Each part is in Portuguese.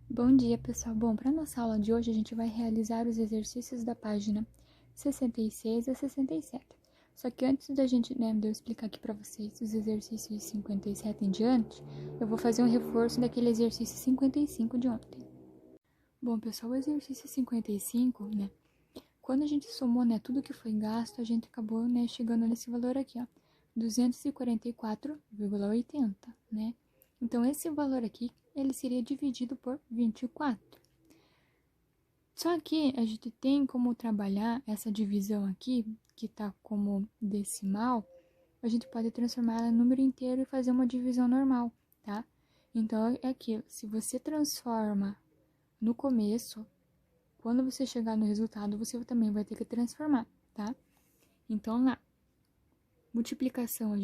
Bom dia, pessoal. Bom, para nossa aula de hoje, a gente vai realizar os exercícios da página 66 a 67. Só que antes da gente, de eu explicar aqui para vocês os exercícios 57 em diante, eu vou fazer um reforço daquele exercício 55 de ontem. Bom, pessoal, o exercício 55, quando a gente somou, tudo que foi gasto, a gente acabou, chegando nesse valor aqui, ó, 244,80, né? Então, esse valor aqui, ele seria dividido por 24. Só que a gente tem como trabalhar essa divisão aqui, que tá como decimal, a gente pode transformar ela em número inteiro e fazer uma divisão normal, tá? Então, é aquilo, se você transforma no começo, quando você chegar no resultado, você também vai ter que transformar, tá? Então, lá, multiplicação,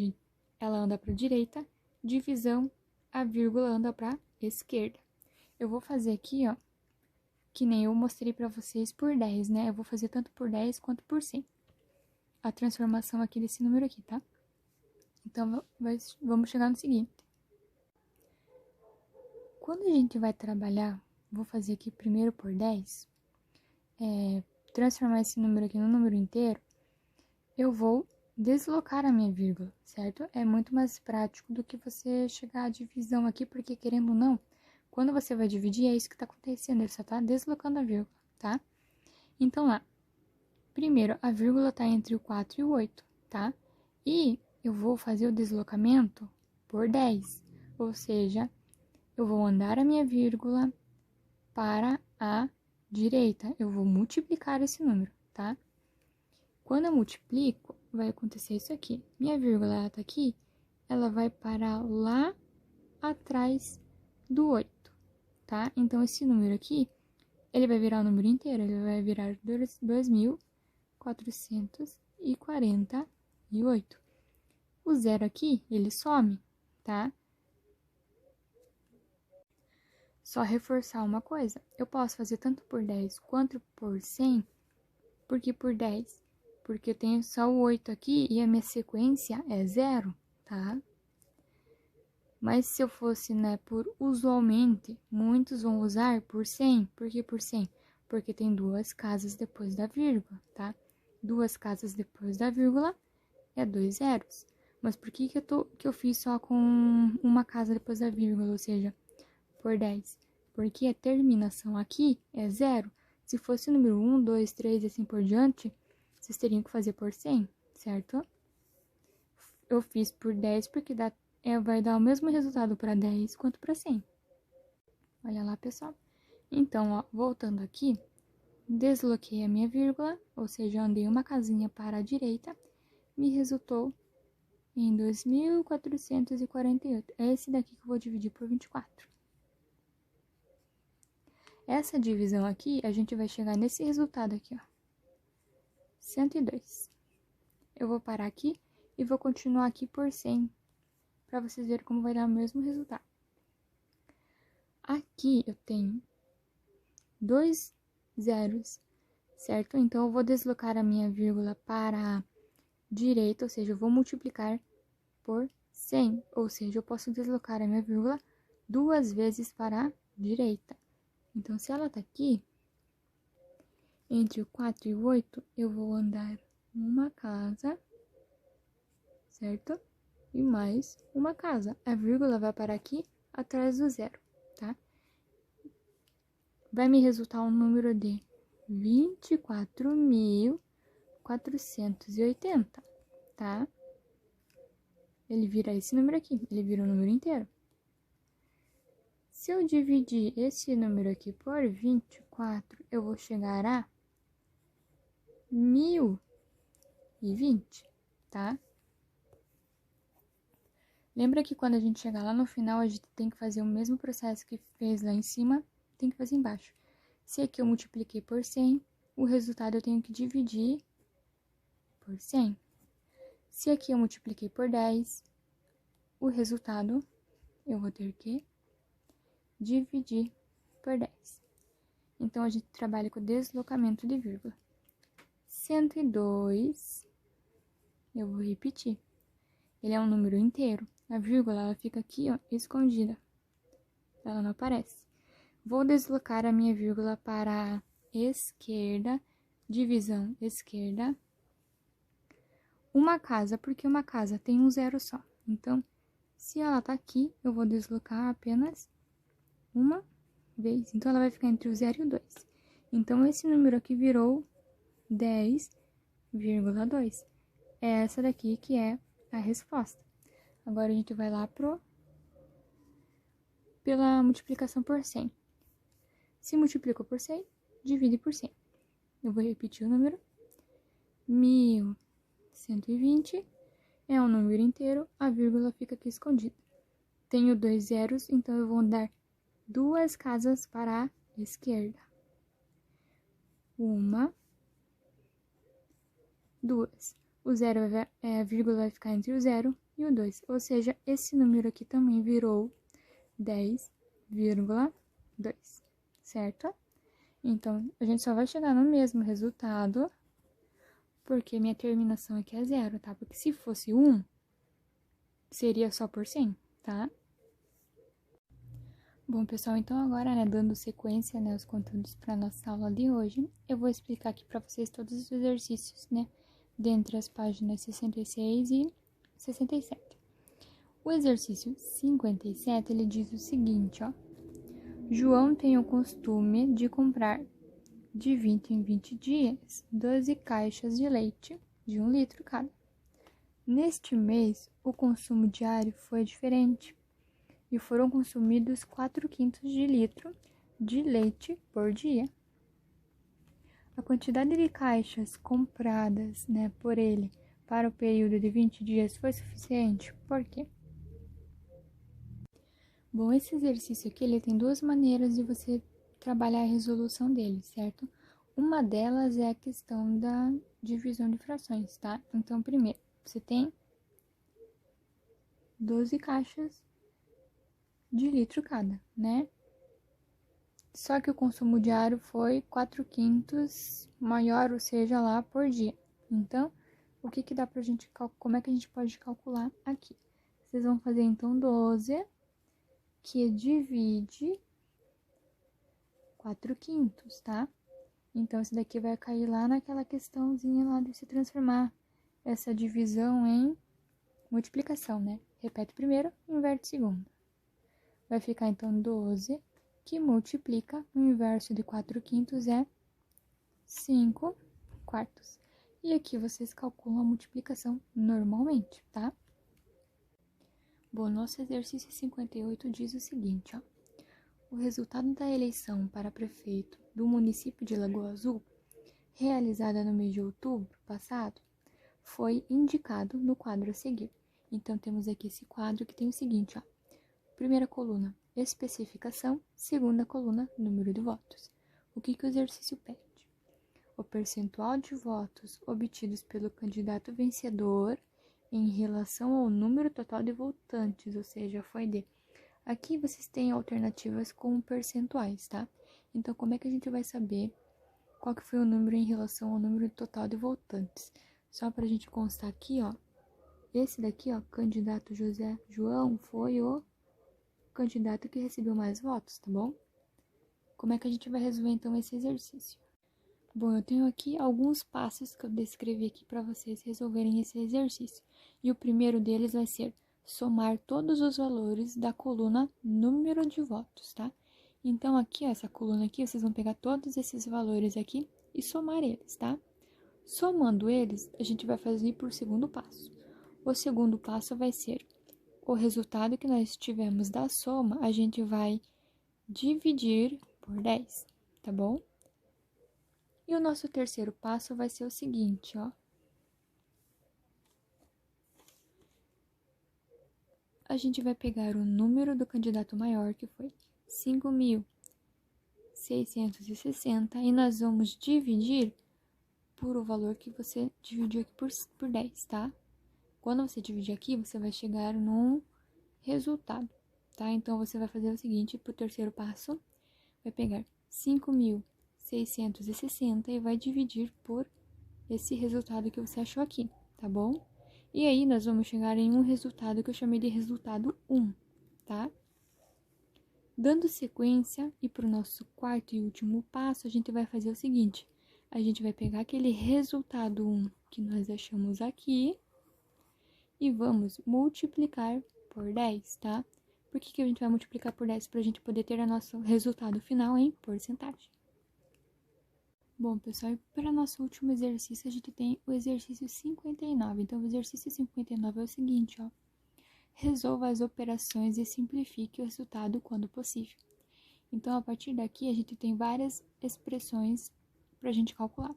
ela anda para a direita, divisão, a vírgula anda para a esquerda. Eu vou fazer aqui, ó, que nem eu mostrei para vocês por 10, né? Eu vou fazer tanto por 10 quanto por 100. A transformação aqui desse número aqui, tá? Então, vamos chegar no seguinte. Quando a gente vai trabalhar, vou fazer aqui primeiro por 10, transformar esse número aqui no número inteiro, eu vou deslocar a minha vírgula, certo? É muito mais prático do que você chegar à divisão aqui, porque querendo ou não, quando você vai dividir, é isso que tá acontecendo, ele só tá deslocando a vírgula, tá? Então, lá, primeiro, a vírgula tá entre o 4 e o 8, tá? E eu vou fazer o deslocamento por 10, ou seja, eu vou andar a minha vírgula para a direita, eu vou multiplicar esse número, tá? Quando eu multiplico, vai acontecer isso aqui. Minha vírgula, ela tá aqui, ela vai parar lá atrás do 8, tá? Então, esse número aqui, ele vai virar o número inteiro, ele vai virar 2.448. O zero aqui, ele some, tá? Só reforçar uma coisa, eu posso fazer tanto por 10 quanto por 100, porque por 10? Porque eu tenho só o 8 aqui e a minha sequência é 0, tá? Mas se eu fosse, por usualmente, muitos vão usar por 100. Por que por 100? Porque tem duas casas depois da vírgula, tá? Duas casas depois da vírgula é 2 zeros. Mas por que eu fiz só com uma casa depois da vírgula, ou seja, por 10? Porque a terminação aqui é 0. Se fosse o número 1, 2, 3 e assim por diante, vocês teriam que fazer por 100, certo? Eu fiz por 10 porque vai dar o mesmo resultado para 10 quanto para 100. Olha lá, pessoal. Então, ó, voltando aqui, desloquei a minha vírgula, ou seja, andei uma casinha para a direita, me resultou em 2.448. É esse daqui que eu vou dividir por 24. Essa divisão aqui, a gente vai chegar nesse resultado aqui, ó. 102. Eu vou parar aqui e vou continuar aqui por 100, para vocês verem como vai dar o mesmo resultado. Aqui eu tenho 2 zeros, certo? Então, eu vou deslocar a minha vírgula para a direita, ou seja, eu vou multiplicar por 100, ou seja, eu posso deslocar a minha vírgula 2 vezes para a direita. Então, se ela tá aqui, entre o 4 e o 8, eu vou andar uma casa, certo? E mais uma casa. A vírgula vai parar aqui, atrás do zero, tá? Vai me resultar um número de 24.480, tá? Ele vira esse número aqui, ele vira o número inteiro. Se eu dividir esse número aqui por 24, eu vou chegar a 1.020, tá? Lembra que quando a gente chegar lá no final, a gente tem que fazer o mesmo processo que fez lá em cima, tem que fazer embaixo. Se aqui eu multipliquei por 100, o resultado eu tenho que dividir por 100. Se aqui eu multipliquei por 10, o resultado eu vou ter que dividir por 10. Então, a gente trabalha com deslocamento de vírgula. 102, eu vou repetir. Ele é um número inteiro. A vírgula, ela fica aqui, ó, escondida. Ela não aparece. Vou deslocar a minha vírgula para a esquerda, divisão esquerda. Uma casa, porque uma casa tem um zero só. Então, se ela tá aqui, eu vou deslocar apenas uma vez. Então, ela vai ficar entre o 0 e o 2. Então, esse número aqui virou 10,2. É essa daqui que é a resposta. Agora, a gente vai lá pela multiplicação por 100. Se multiplicou por 100, divide por 100. Eu vou repetir o número. 1120 é um número inteiro, a vírgula fica aqui escondida. Tenho 2 zeros, então eu vou dar 2 casas para a esquerda. 1, 2. O zero a vírgula vai ficar entre o 0 e o 2, ou seja, esse número aqui também virou 10,2, certo? Então, a gente só vai chegar no mesmo resultado, porque minha terminação aqui é 0, tá? Porque se fosse 1, seria só por 100, tá? Bom, pessoal, então agora, né, dando sequência, né, aos conteúdos para nossa aula de hoje, eu vou explicar aqui para vocês todos os exercícios, né, dentre as páginas 66 e 67. O exercício 57, ele diz o seguinte, ó. João tem o costume de comprar de 20 em 20 dias 12 caixas de leite de 1 litro cada. Neste mês, o consumo diário foi diferente e foram consumidos 4 quintos de litro de leite por dia. A quantidade de caixas compradas, né, por ele para o período de 20 dias foi suficiente? Por quê? Bom, esse exercício aqui, ele tem duas maneiras de você trabalhar a resolução dele, certo? Uma delas é a questão da divisão de frações, tá? Então, primeiro, você tem 12 caixas de litro cada, né? Só que o consumo diário foi 4 quintos maior, ou seja, lá por dia. Então, o que que dá pra gente, como é que a gente pode calcular aqui? Vocês vão fazer, então, 12, que divide 4 quintos, tá? Então, esse daqui vai cair lá naquela questãozinha lá de se transformar essa divisão em multiplicação, né? Repete primeiro, inverte segundo. Vai ficar, então, 12, que multiplica, o inverso de 4 quintos é 5 quartos. E aqui vocês calculam a multiplicação normalmente, tá? Bom, nosso exercício 58 diz o seguinte, ó. O resultado da eleição para prefeito do município de Lagoa Azul, realizada no mês de outubro passado, foi indicado no quadro a seguir. Então, temos aqui esse quadro que tem o seguinte, ó. Primeira coluna, especificação. Segunda coluna, número de votos. O que o exercício pede? O percentual de votos obtidos pelo candidato vencedor em relação ao número total de votantes, ou seja, foi de... Aqui vocês têm alternativas com percentuais, tá? Então, como é que a gente vai saber qual que foi o número em relação ao número total de votantes? Só pra gente constar aqui, ó. Esse daqui, ó, candidato José João, foi o candidato que recebeu mais votos, tá bom? Como é que a gente vai resolver, então, esse exercício? Bom, eu tenho aqui alguns passos que eu descrevi aqui para vocês resolverem esse exercício. E o primeiro deles vai ser somar todos os valores da coluna número de votos, tá? Então, aqui, ó, essa coluna aqui, vocês vão pegar todos esses valores aqui e somar eles, tá? Somando eles, a gente vai fazer por segundo passo. O segundo passo vai ser o resultado que nós tivemos da soma, a gente vai dividir por 10, tá bom? E o nosso terceiro passo vai ser o seguinte, ó. A gente vai pegar o número do candidato maior, que foi 5.660, e nós vamos dividir por o valor que você dividiu aqui por 10, tá? Quando você dividir aqui, você vai chegar num resultado, tá? Então, você vai fazer o seguinte, pro terceiro passo, vai pegar 5.660 e vai dividir por esse resultado que você achou aqui, tá bom? E aí, nós vamos chegar em um resultado que eu chamei de resultado 1, tá? Dando sequência, e para o nosso quarto e último passo, a gente vai fazer o seguinte. A gente vai pegar aquele resultado 1 que nós achamos aqui e vamos multiplicar por 10, tá? Por que a gente vai multiplicar por 10? Para a gente poder ter o nosso resultado final em porcentagem. Bom, pessoal, para nosso último exercício, a gente tem o exercício 59. Então, o exercício 59 é o seguinte, ó. Resolva as operações e simplifique o resultado quando possível. Então, a partir daqui, a gente tem várias expressões para a gente calcular.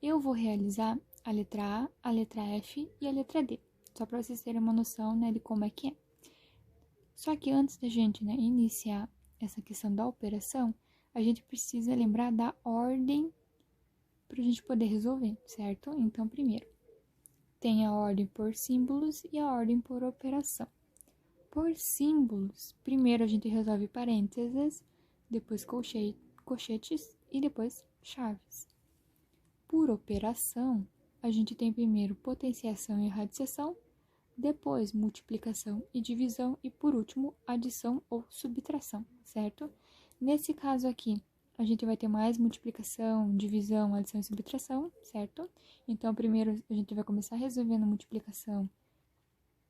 Eu vou realizar a letra A, a letra F e a letra D, só para vocês terem uma noção, né, de como é que é. Só que antes da gente, né, iniciar essa questão da operação, a gente precisa lembrar da ordem para a gente poder resolver, certo? Então, primeiro, tem a ordem por símbolos e a ordem por operação. Por símbolos, primeiro a gente resolve parênteses, depois colchetes e depois chaves. Por operação, a gente tem primeiro potenciação e radiciação, depois multiplicação e divisão e, por último, adição ou subtração, certo? Nesse caso aqui, a gente vai ter mais multiplicação, divisão, adição e subtração, certo? Então, primeiro a gente vai começar resolvendo multiplicação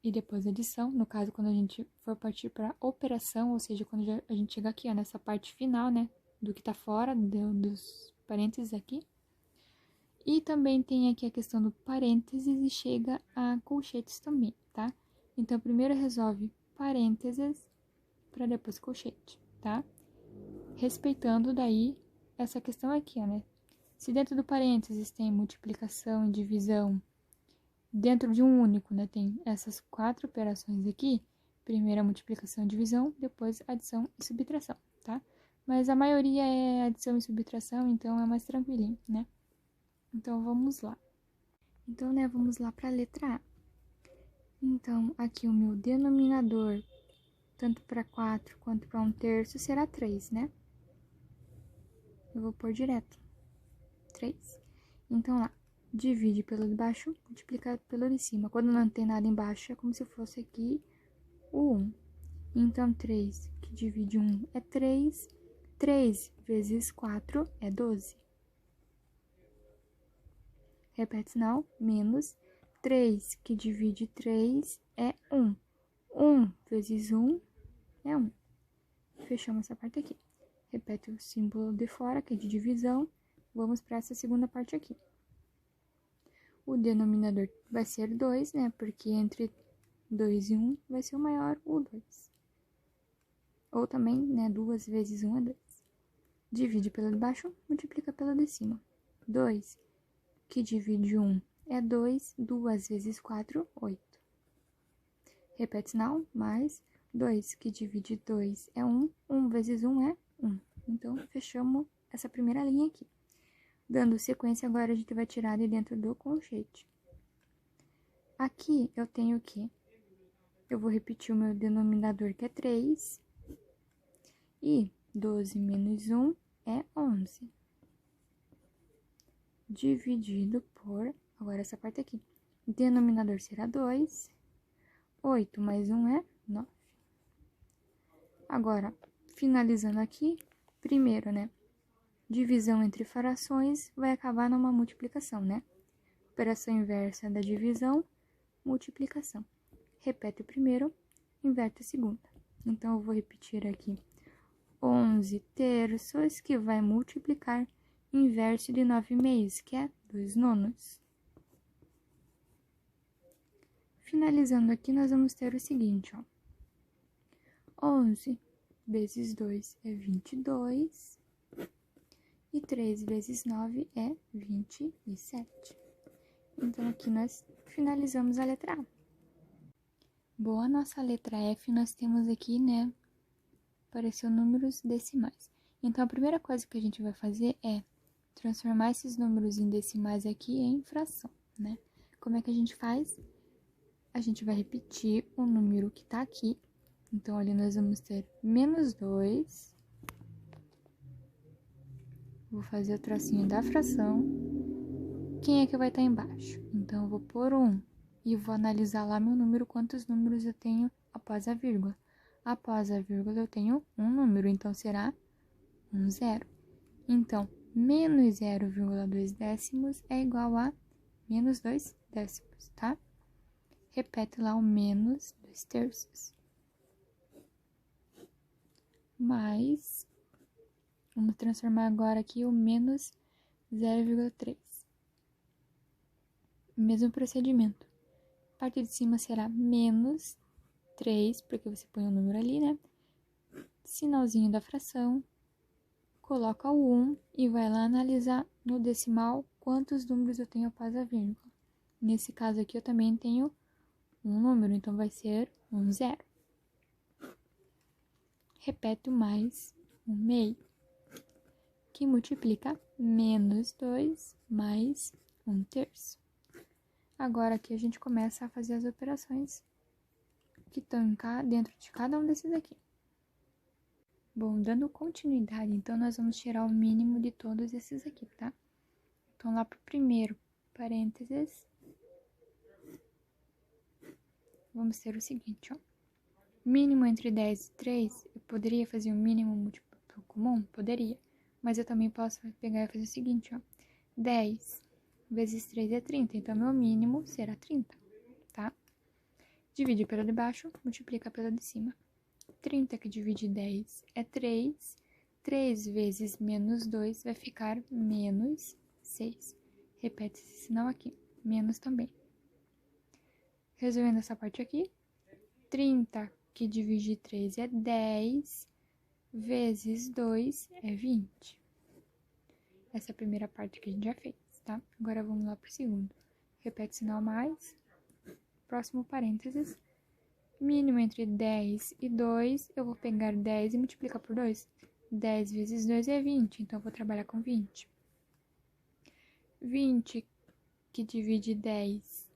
e depois adição. No caso, quando a gente for partir para operação, ou seja, quando a gente chegar aqui, ó, nessa parte final, né, do que tá fora dos parênteses aqui. E também tem aqui a questão do parênteses e chega a colchetes também, tá? Então, primeiro resolve parênteses para depois colchete, tá? Respeitando daí essa questão aqui, ó, né? Se dentro do parênteses tem multiplicação e divisão, dentro de um único, né, tem essas 4 operações aqui, primeiro a multiplicação e divisão, depois adição e subtração, tá? Mas a maioria é adição e subtração, então é mais tranquilinho, né? Então, vamos lá. Então, né, vamos lá para a letra A. Então, aqui o meu denominador, tanto para 4 quanto para 1/3, será 3, né? Eu vou pôr direto. 3. Então, lá, divide pelo de baixo, multiplica pelo de cima. Quando não tem nada embaixo, é como se fosse aqui o 1. Então, 3 que divide 1 é 3. 3 vezes 4 é 12. Repete sinal, menos 3 que divide 3 é 1. 1 vezes 1 é 1. Fechamos essa parte aqui. Repete o símbolo de fora, que é de divisão. Vamos para essa segunda parte aqui. O denominador vai ser 2, né? Porque entre 2 e 1 vai ser o maior, o 2. Ou também, né? 2 vezes 1 é 2. Divide pelo de baixo, multiplica pelo de cima. 2 que divide 1 é 2, 2 vezes 4, 8. Repete sinal, mais 2 que divide 2 é 1, 1 vezes 1 é 1. Então, fechamos essa primeira linha aqui. Dando sequência, agora a gente vai tirar de dentro do colchete. Aqui eu tenho o quê? Eu vou repetir o meu denominador, que é 3. E 12 menos 1 é 11. Dividido por, agora essa parte aqui, denominador será 2, 8 mais 1 é 9. Agora, finalizando aqui, primeiro, né, divisão entre frações vai acabar numa multiplicação, né? Operação inversa da divisão, multiplicação. Repete o primeiro, inverte a segunda. Então, eu vou repetir aqui, 11/3, que vai multiplicar inverso de 9/2, que é 2/9. Finalizando aqui, nós vamos ter o seguinte, ó. 11 vezes 2 é 22. E 3 vezes 9 é 27. Então, aqui nós finalizamos a letra A. Bom, a nossa letra F, nós temos aqui, né, apareceu números decimais. Então, a primeira coisa que a gente vai fazer é transformar esses números em decimais aqui em fração, né? Como é que a gente faz? A gente vai repetir o número que tá aqui. Então, ali nós vamos ter menos 2. Vou fazer o tracinho da fração. Quem é que vai estar embaixo? Então, eu vou pôr 1 e vou analisar lá meu número, quantos números eu tenho após a vírgula. Após a vírgula, eu tenho um número, então será um zero. Então, menos 0,2 décimos é igual a menos 2 décimos, tá? Repete lá o menos 2 terços. Mais, vamos transformar agora aqui o menos 0,3. Mesmo procedimento. A parte de cima será menos 3, porque você põe o número ali, né? Sinalzinho da fração. Coloca o 1 e vai lá analisar no decimal quantos números eu tenho após a vírgula. Nesse caso aqui eu também tenho um número, então vai ser um zero. Repete o mais um meio, que multiplica menos 2 mais 1 terço. Agora aqui a gente começa a fazer as operações que estão dentro de cada um desses aqui. Bom, dando continuidade, então nós vamos tirar o mínimo de todos esses aqui, tá? Então, lá pro primeiro parênteses, vamos ter o seguinte, ó. Mínimo entre 10 e 3, eu poderia fazer um mínimo múltiplo comum? Poderia. Mas eu também posso pegar e fazer o seguinte, ó. 10 vezes 3 é 30, então meu mínimo será 30, tá? Divide pelo de baixo, multiplica pelo de cima. 30 que divide 10 é 3. 3 vezes menos 2 vai ficar menos 6. Repete esse sinal aqui, menos também. Resolvendo essa parte aqui, 30 que divide 3 é 10, vezes 2 é 20. Essa é a primeira parte que a gente já fez, tá? Agora vamos lá para o segundo. Repete sinal mais, próximo parênteses. Mínimo entre 10 e 2, eu vou pegar 10 e multiplicar por 2. 10 vezes 2 é 20, então eu vou trabalhar com 20. 20 que divide 10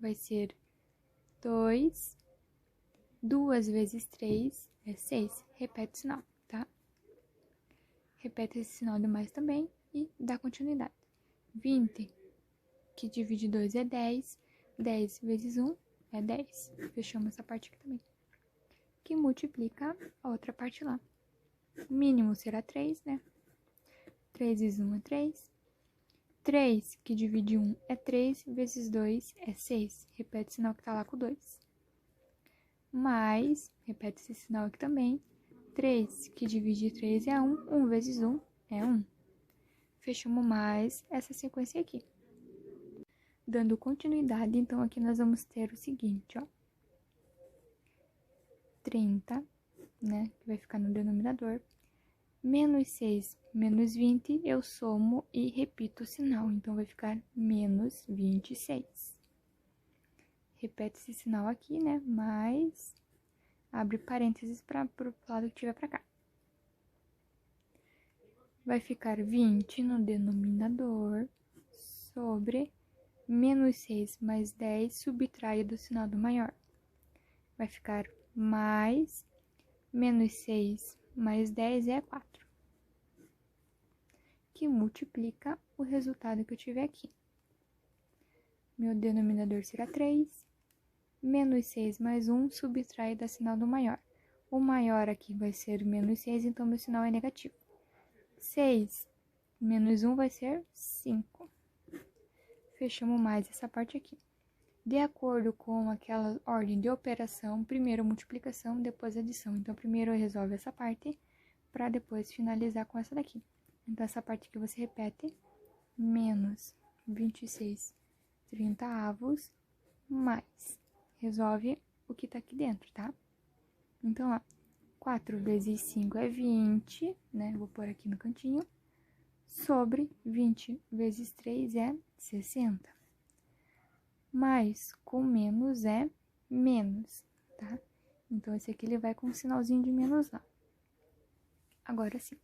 vai ser 2. 2 vezes 3 é 6. Repete o sinal, tá? Repete esse sinal de mais também e dá continuidade. 20 que divide 2 é 10. 10 vezes 1 é 10. Fechamos essa parte aqui também. Que multiplica a outra parte lá. O mínimo será 3, né? 3 vezes 1 é 3. 3 que divide 1 é 3, vezes 2 é 6. Repete o sinal que tá lá com 2. Mais, repete esse sinal aqui também. 3 que divide 3 é 1. 1 vezes 1 é 1. Fechamos mais essa sequência aqui. Dando continuidade, então aqui nós vamos ter o seguinte, ó. 30, né, que vai ficar no denominador. Menos 6, menos 20, eu somo e repito o sinal. Então, vai ficar menos 26. Repete esse sinal aqui, né, mais... Abre parênteses para o lado que tiver para cá. Vai ficar 20 no denominador sobre... Menos 6 mais 10, subtrai do sinal do maior. Vai ficar mais, menos 6 mais 10 é 4. Que multiplica o resultado que eu tiver aqui. Meu denominador será 3. Menos 6 mais 1, subtrai do sinal do maior. O maior aqui vai ser menos 6, então meu sinal é negativo. 6 menos 1 vai ser 5. Fechamos mais essa parte aqui. De acordo com aquela ordem de operação, primeiro multiplicação, depois adição. Então, primeiro resolve essa parte, para depois finalizar com essa daqui. Então, essa parte que você repete, menos 26 30avos, mais. Resolve o que tá aqui dentro, tá? Então, ó, 4 vezes 5 é 20, né? Vou pôr aqui no cantinho. Sobre 20 vezes 3 é 60. Mais com menos é menos, tá? Então, esse aqui ele vai com um sinalzinho de menos lá. Agora sim,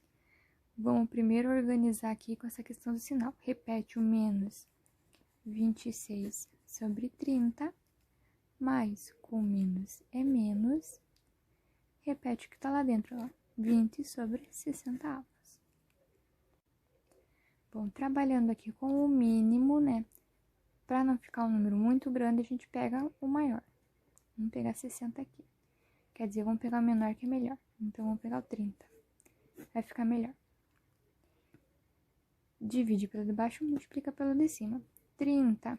vamos primeiro organizar aqui com essa questão do sinal. Repete o menos 26 sobre 30, mais com menos é menos. Repete o que tá lá dentro, ó, 20 sobre 60avos. Bom, trabalhando aqui com o mínimo, né? Para não ficar um número muito grande, a gente pega o maior. Vamos pegar 60 aqui. Quer dizer, vamos pegar o menor que é melhor. Então, vamos pegar o 30. Vai ficar melhor. Divide pelo de baixo, multiplica pelo de cima. 30,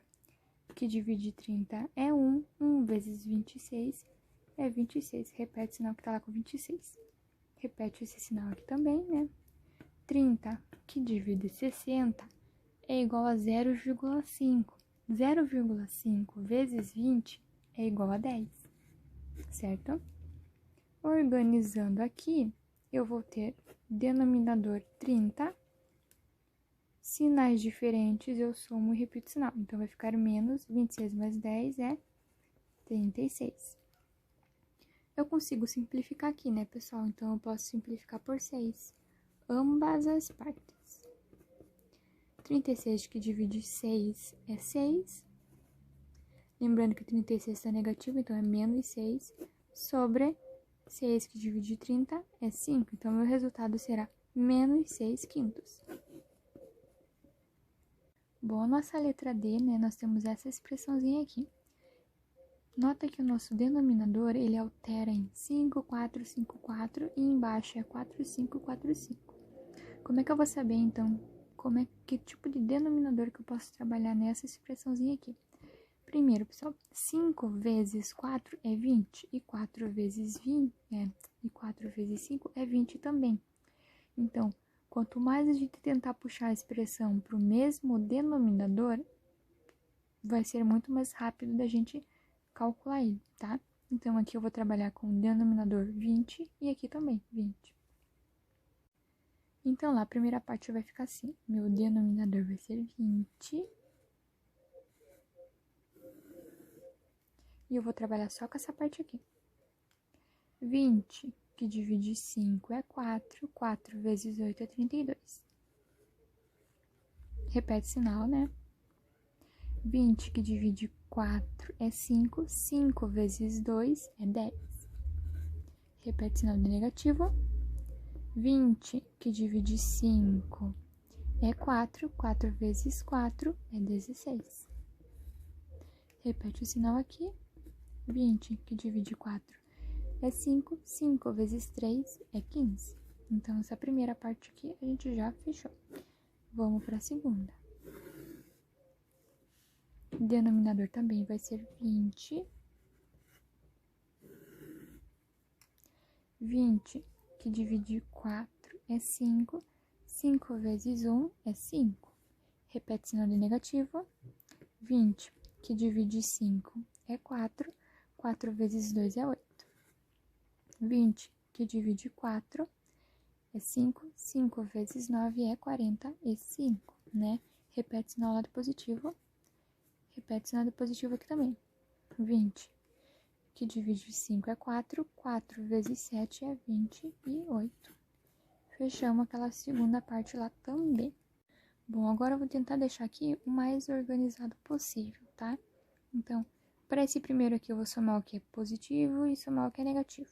que divide 30 é 1. 1 vezes 26 é 26. Repete o sinal que tá lá com 26. Repete esse sinal aqui também, né? 30, que divide 60, é igual a 0,5. 0,5 vezes 20 é igual a 10, certo? Organizando aqui, eu vou ter denominador 30, sinais diferentes, eu somo e repito o sinal. Então, vai ficar menos 26 mais 10 é 36. Eu consigo simplificar aqui, né, pessoal? Então, eu posso simplificar por 6, ambas as partes. 36 que divide 6 é 6. Lembrando que 36 está negativo, então é menos 6. Sobre 6 que divide 30 é 5. Então, meu resultado será menos 6 quintos. Bom, a nossa letra D, né, nós temos essa expressãozinha aqui. Nota que o nosso denominador, ele altera em 5, 4, 5, 4 e embaixo é 4, 5, 4, 5. Como é que eu vou saber, então, que tipo de denominador que eu posso trabalhar nessa expressãozinha aqui? Primeiro, pessoal, 5 vezes 4 é 20 e 4 vezes 5 é 20 também. Então, quanto mais a gente tentar puxar a expressão para o mesmo denominador, vai ser muito mais rápido da gente calcular ele, tá? Então, aqui eu vou trabalhar com o denominador 20 e aqui também 20. Então, lá, a primeira parte vai ficar assim. Meu denominador vai ser 20. E eu vou trabalhar só com essa parte aqui. 20, que divide 5 é 4. 4 vezes 8 é 32. Repete o sinal, né? 20, que divide 4 é 5. 5 vezes 2 é 10. Repete o sinal de negativo. 20, que divide 5 é 4. 4 vezes 4 é 16. Repete o sinal aqui. 20, que divide 4 é 5. 5 vezes 3 é 15. Então, essa primeira parte aqui a gente já fechou. Vamos para a segunda. O denominador também vai ser 20. 20, que divide 4 é 5. 5 vezes 1 é 5. Repete o sinal de negativo. 20, que divide 5 é 4. 4 vezes 2 é 8. 20, que divide 4 é 5. 5 vezes 9 é 45, né? Repete o sinal lado positivo. Repete o sinal de positivo aqui também. 20, que divide 5 é 4. 4 vezes 7 é 28. Fechamos aquela segunda parte lá também. Bom, agora eu vou tentar deixar aqui o mais organizado possível, tá? Então, para esse primeiro aqui, eu vou somar o que é positivo e somar o que é negativo.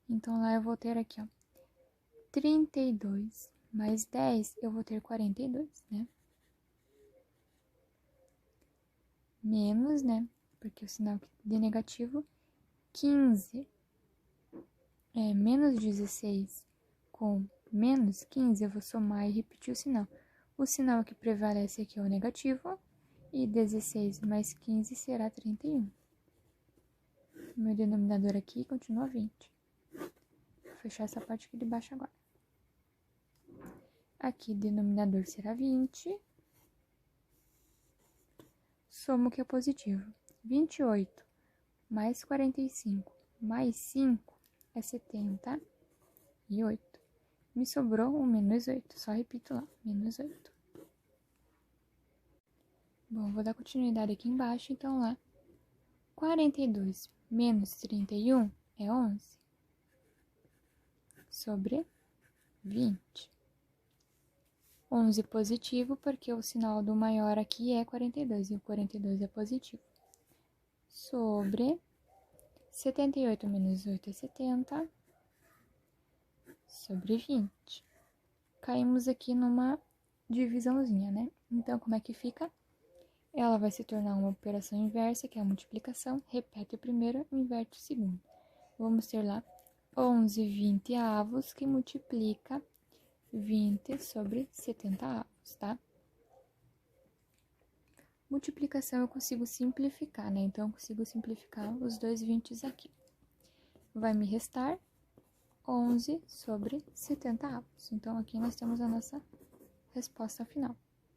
Então, lá eu vou ter aqui, ó, 32 mais 10, eu vou ter 42, né? Menos, né? Porque o sinal de negativo, 15 é menos 16 com menos 15, eu vou somar e repetir o sinal. O sinal que prevalece aqui é o negativo, e 16 mais 15 será 31. Meu denominador aqui continua 20. Vou fechar essa parte aqui de baixo agora. Aqui, denominador será 20. Somo o que é positivo. 28 mais 45 mais 5 é 78. Me sobrou um menos 8. Só repito lá, menos 8. Bom, vou dar continuidade aqui embaixo, então lá. 42 menos 31 é 11. Sobre 20. 11 positivo, porque o sinal do maior aqui é 42, e o 42 é positivo. Sobre 78 menos 8 é 70. Sobre 20. Caímos aqui numa divisãozinha, né? Então, como é que fica? Ela vai se tornar uma operação inversa, que é a multiplicação. Repete o primeiro, inverte o segundo. vamos ter lá 11/20 que multiplica 20 sobre 70, tá? Multiplicação eu consigo simplificar, né? Então, eu consigo simplificar os dois 20 aqui. Vai me restar 11 sobre 70. Então, aqui nós temos a nossa resposta final.